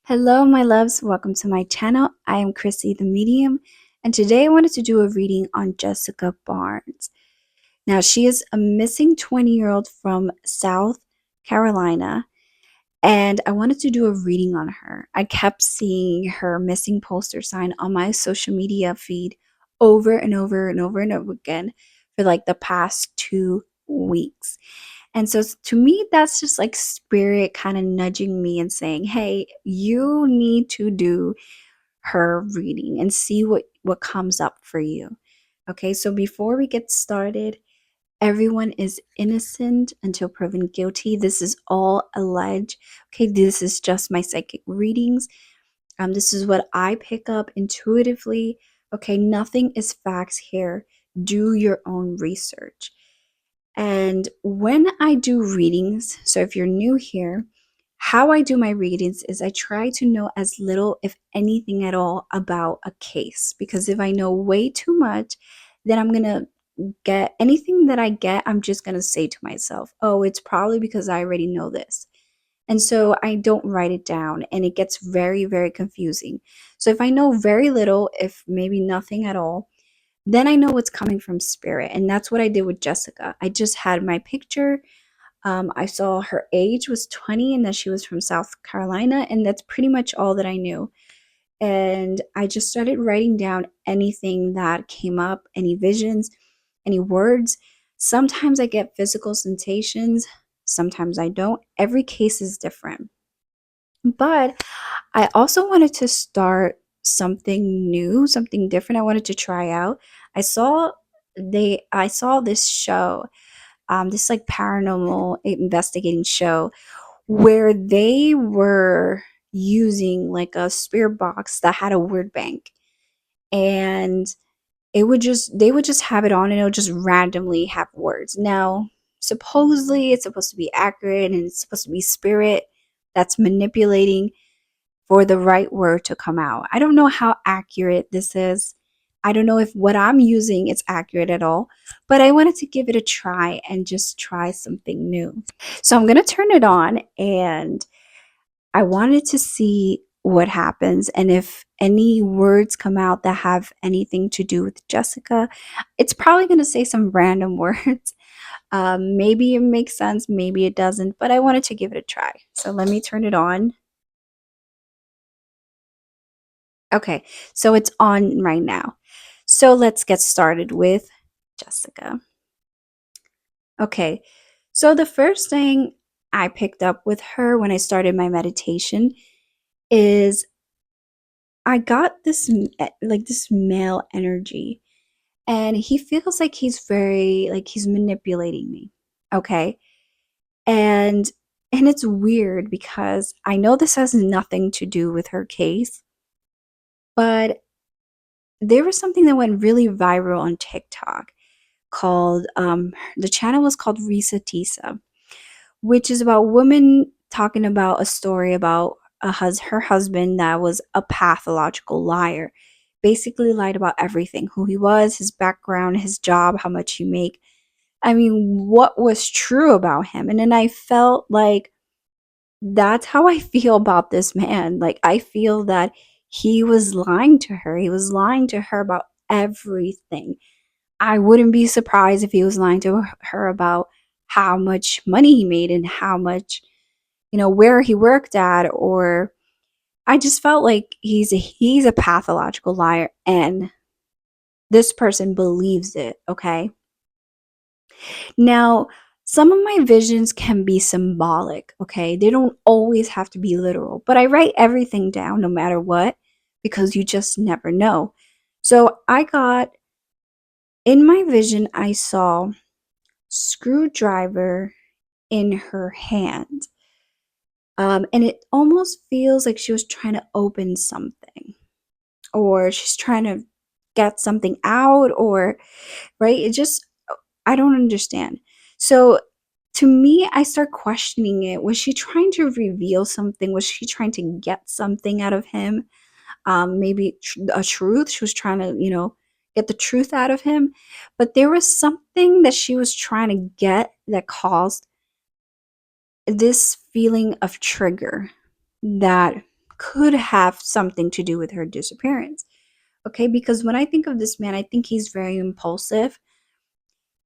Hello, my loves. Welcome to my channel. I am Chrissy the Medium, and today I wanted to do a reading on Jessica Barnes. Now, she is a missing 20-year-old from South Carolina, and I wanted to do a reading on her. I kept seeing her missing poster sign on my social media feed over and over and over and over again for like the past 2 weeks. And so to me, that's just like spirit kind of nudging me and saying, hey, you need to do her reading and see what comes up for you. Okay, so before we get started, everyone is innocent until proven guilty. This is all alleged. Okay, this is just my psychic readings. This is what I pick up intuitively. Okay, nothing is facts here. Do your own research. And when I do readings, so if you're new here, how I do my readings is I try to know as little, if anything at all, about a case. Because if I know way too much, then I'm going to get anything that I get, I'm just going to say to myself, oh, it's probably because I already know this. And so I don't write it down and it gets very, very confusing. So if I know very little, if maybe nothing at all, then I know what's coming from spirit. And that's what I did with Jessica. I just had my picture. I saw her age was 20 and that she was from South Carolina. And that's pretty much all that I knew. And I just started writing down anything that came up, any visions, any words. Sometimes I get physical sensations, sometimes I don't. Every case is different. But I also wanted to start something new, something different I wanted to try out. I saw this show, this like paranormal investigating show where they were using like a spirit box that had a word bank, and they would just have it on and it would just randomly have words. Now, supposedly it's supposed to be accurate and it's supposed to be spirit that's manipulating for the right word to come out. I don't know how accurate this is. I don't know if what I'm using is accurate at all, but I wanted to give it a try and just try something new. So I'm going to turn it on and I wanted to see what happens and if any words come out that have anything to do with Jessica. It's probably going to say some random words. Maybe it makes sense, maybe it doesn't, but I wanted to give it a try. So let me turn it on. Okay, so it's on right now. So let's get started with Jessica. Okay, so the first thing I picked up with her when I started my meditation is I got this like this male energy, and he feels like he's very like he's manipulating me. Okay, and it's weird because I know this has nothing to do with her case, but there was something that went really viral on TikTok called the channel was called Risa Tisa, which is about women talking about a story about her husband that was a pathological liar. Basically lied about everything, who he was, his background, his job, how much he make. I mean, what was true about him? And then I felt like that's how I feel about this man. Like I feel that he was lying to her. He was lying to her about everything. I wouldn't be surprised if he was lying to her about how much money he made and how much, where he worked at. Or I just felt like he's a pathological liar and this person believes it, okay? Now, some of my visions can be symbolic, okay? They don't always have to be literal, but I write everything down no matter what because you just never know. So in my vision, I saw screwdriver in her hand. And it almost feels like she was trying to open something or she's trying to get something out, or right, I don't understand. So to me, I start questioning it. Was she trying to reveal something? Was she trying to get something out of him? Maybe a truth. She was trying to, get the truth out of him. But there was something that she was trying to get that caused this feeling of trigger that could have something to do with her disappearance. Okay, because when I think of this man, I think he's very impulsive.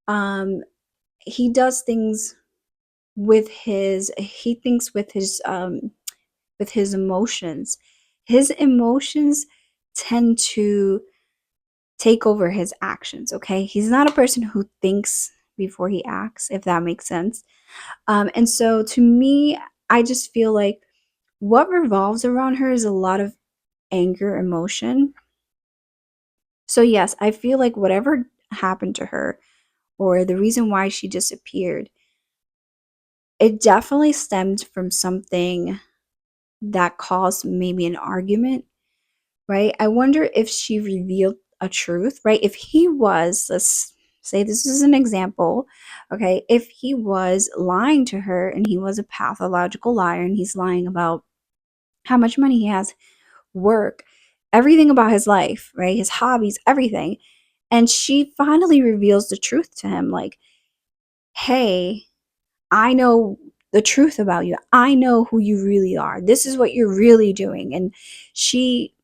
Um, he does things with his he thinks with his emotions. His emotions tend to take over his actions, okay? He's not a person who thinks before he acts, if that makes sense. And so to me, I just feel like what revolves around her is a lot of anger, emotion. So, yes, I feel like whatever happened to her or the reason why she disappeared, it definitely stemmed from something that caused maybe an argument, right? I wonder if she revealed a truth, right? If he was, let's say this is an example, okay? If he was lying to her and he was a pathological liar and he's lying about how much money he has, work, everything about his life, right? His hobbies, everything. And she finally reveals the truth to him like, hey, I know the truth about you. I know who you really are. This is what you're really doing. And she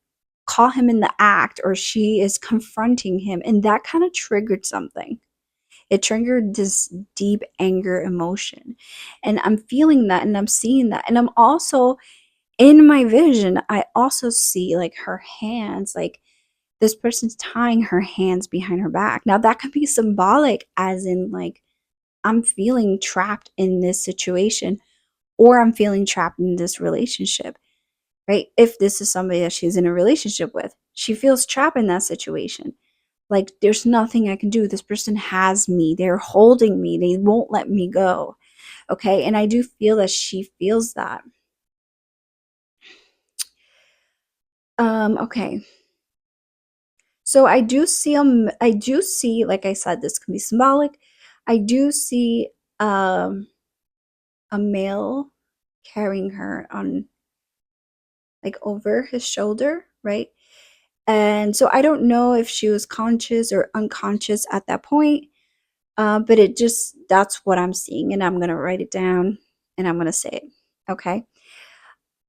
caught him in the act, or she is confronting him. And that kind of triggered something. It triggered this deep anger emotion. And I'm feeling that and I'm seeing that. And I'm also in my vision, I also see like her hands, like this person's tying her hands behind her back. Now, that could be symbolic, as in, like, I'm feeling trapped in this situation or I'm feeling trapped in this relationship, right? If this is somebody that she's in a relationship with, she feels trapped in that situation. Like, there's nothing I can do. This person has me. They're holding me. They won't let me go. Okay. And I do feel that she feels that. Okay. So I do see, like I said, this can be symbolic. I do see um a male carrying her on, like, over his shoulder, right? And so I don't know if she was conscious or unconscious at that point, but that's what I'm seeing, and I'm gonna write it down and I'm gonna say it. Okay.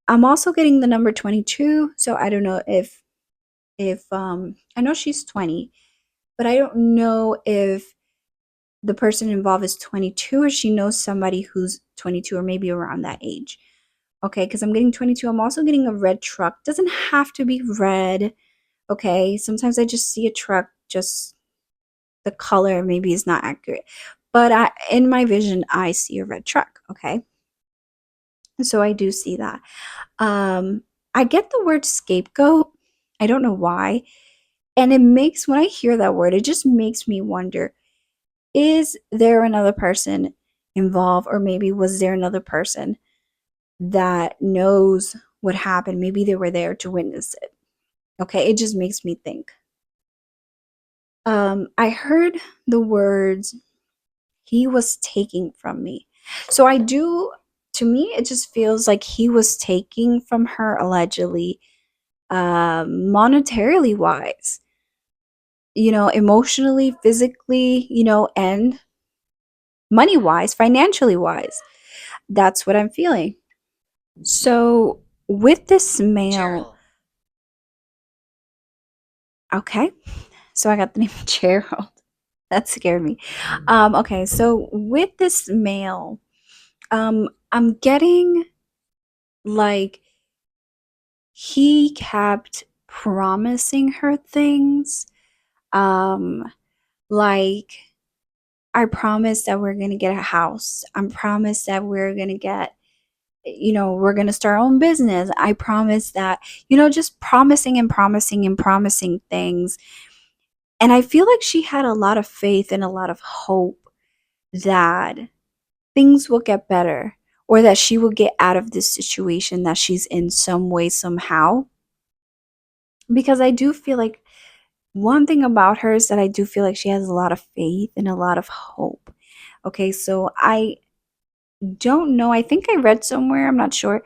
I'm also getting the number 22, so I don't know if I know she's 20, but I don't know if the person involved is 22 or she knows somebody who's 22 or maybe around that age. Okay, because I'm getting 22. I'm also getting a red truck. Doesn't have to be red. Okay, sometimes I just see a truck, just the color maybe is not accurate. But in my vision, I see a red truck. Okay, so I do see that. Um, I get the word scapegoat. I don't know why. And it makes, when I hear that word, it just makes me wonder, is there another person involved, or maybe was there another person that knows what happened? Maybe they were there to witness it. Okay, it just makes me think. I heard the words, he was taking from me. So I do, to me, it just feels like he was taking from her allegedly, monetarily wise, emotionally, physically, and money wise, financially wise. That's what I'm feeling. So with this male, okay, so I got the name Gerald. That scared me. Okay, so with this male, I'm getting, like, he kept promising her things. Um, like, I promise that we're gonna get a house. I promise that we're gonna get, we're gonna start our own business. I promise that, just promising and promising and promising things. And I feel like she had a lot of faith and a lot of hope that things will get better, or that she will get out of this situation that she's in some way, somehow. Because I do feel like one thing about her is that I do feel like she has a lot of faith and a lot of hope. Okay, so I don't know. I think I read somewhere, I'm not sure,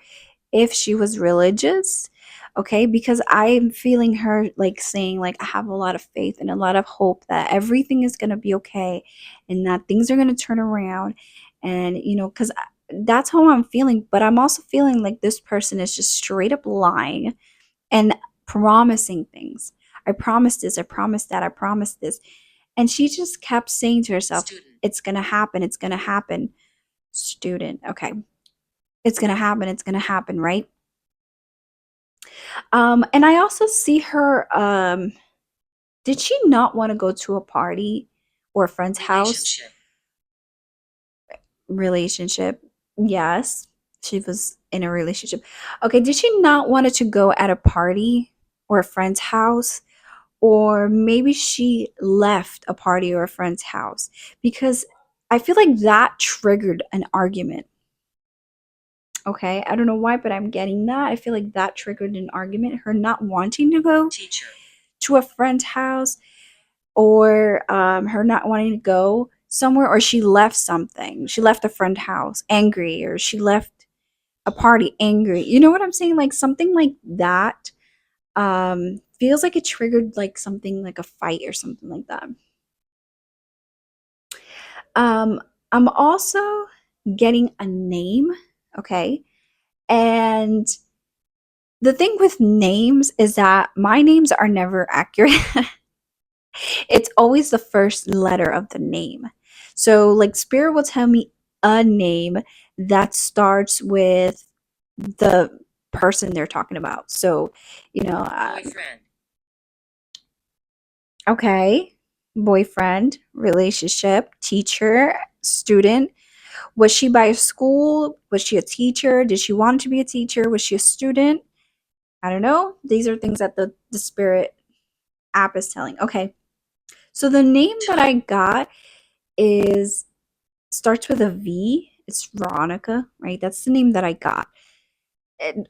if she was religious. Okay, because I'm feeling her like saying, like, I have a lot of faith and a lot of hope that everything is going to be okay and that things are going to turn around. And because that's how I'm feeling. But I'm also feeling like this person is just straight up lying and promising things. I promised this, I promised that, I promised this. And she just kept saying to herself, it's going to happen, it's going to happen. Student, okay. It's going to happen, it's going to happen, right? And I also see her, did she not want to go to a party or a friend's house? Relationship. Yes, she was in a relationship. Okay, did she not wanted to go at a party or a friend's house? Or maybe she left a party or a friend's house because I feel like that triggered an argument. Okay, I don't know why, but I'm getting that. I feel like that triggered an argument. Her not wanting to go to a friend's house, or her not wanting to go somewhere, or she left something. She left a friend house angry, or she left a party angry. You know what I'm saying? Like something like that. Feels like it triggered like something like a fight or something like that. Um, I'm also getting a name, okay? And the thing with names is that my names are never accurate. It's always the first letter of the name. So, like, Spirit will tell me a name that starts with the person they're talking about. So, boyfriend. Okay. Boyfriend, relationship, teacher, student. Was she by a school? Was she a teacher? Did she want to be a teacher? Was she a student? I don't know. These are things that the Spirit app is telling. Okay. So the name that I got is starts with a V. It's Veronica, right? That's the name that I got. And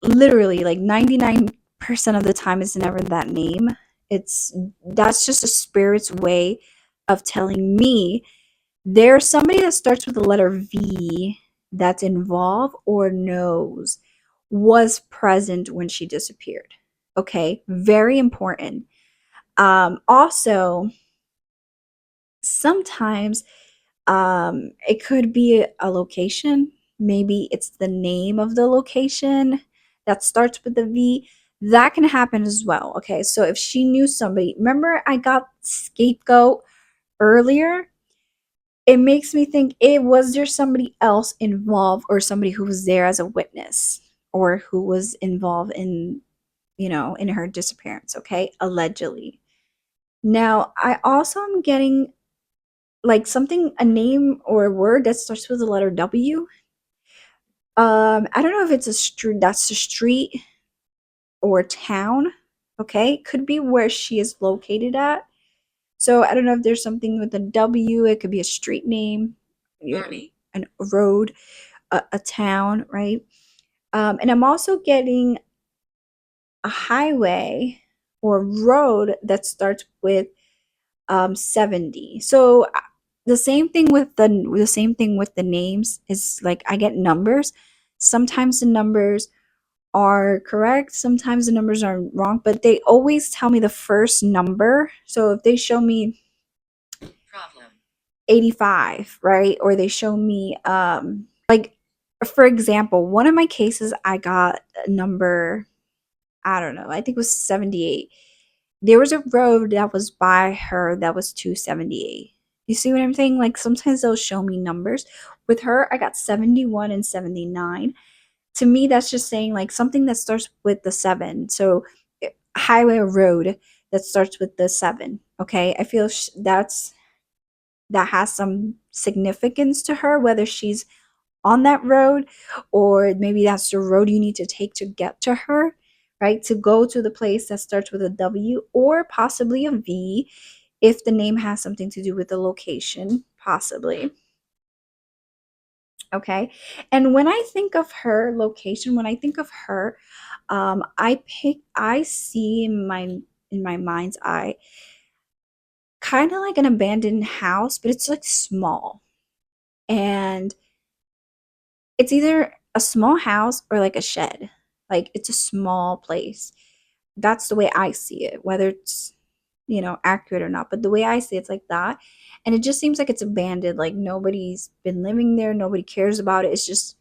literally, like 99% of the time, it's never that name. It's That's just a spirit's way of telling me there's somebody that starts with the letter V that's involved or knows was present when she disappeared. Okay, very important. Also, sometimes it could be a location. Maybe it's the name of the location that starts with the V. That can happen as well. Okay, so if she knew somebody, remember I got scapegoat earlier? It makes me think, it was there somebody else involved, or somebody who was there as a witness, or who was involved in, in her disappearance, okay? Allegedly. Now, I also am getting like something, a name or a word that starts with the letter W. I don't know if it's a street, that's a street or town, okay? Could be where she is located at. So I don't know if there's something with a W. It could be a street name, a road, a town, right? And I'm also getting a highway or road that starts with 70. So the same thing with the names is like I get numbers. Sometimes the numbers are correct, sometimes the numbers are wrong, but they always tell me the first number. So if they show me 85, right? Or they show me like, for example, one of my cases I got a number, I don't know, I think it was 78. There was a road that was by her that was 278. You see what I'm saying? Like sometimes they'll show me numbers. With her, I got 71 and 79. To me, that's just saying like something that starts with the 7. So highway or road that starts with the 7. Okay, I feel that has some significance to her, whether she's on that road, or maybe that's the road you need to take to get to her, right? To go to the place that starts with a W or possibly a V, if the name has something to do with the location, possibly. Okay. And when I think of her location, when I think of her, I see in my mind's eye kind of like an abandoned house, but it's like small. And it's either a small house or like a shed. Like it's a small place. That's the way I see it. Whether it's accurate or not, but the way I see it's like that. And it just seems like it's abandoned, like nobody's been living there, nobody cares about it. It's just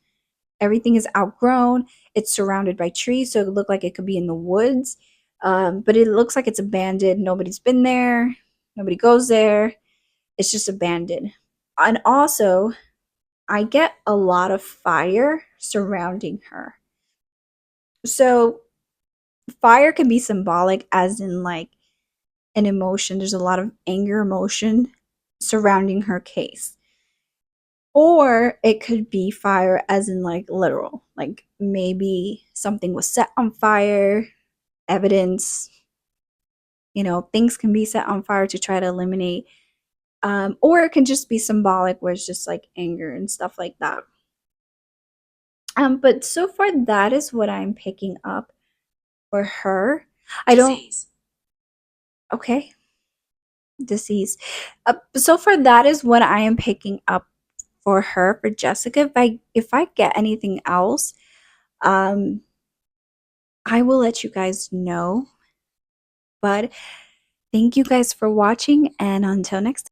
everything is outgrown. It's surrounded by trees, so it looked like it could be in the woods. But it looks like it's abandoned. Nobody's been there. Nobody goes there. It's just abandoned. And also, I get a lot of fire surrounding her. So, fire can be symbolic, as in like an emotion. There's a lot of anger emotion surrounding her case. Or it could be fire as in like literal. Like maybe something was set on fire, evidence, things can be set on fire to try to eliminate. Or it can just be symbolic where it's just like anger and stuff like that. But so far that is what I'm picking up for her. I don't Disease. Okay. Disease. So far that is what I am picking up for her, for Jessica. If I get anything else, um I will let you guys know. But thank you guys for watching, and until next time.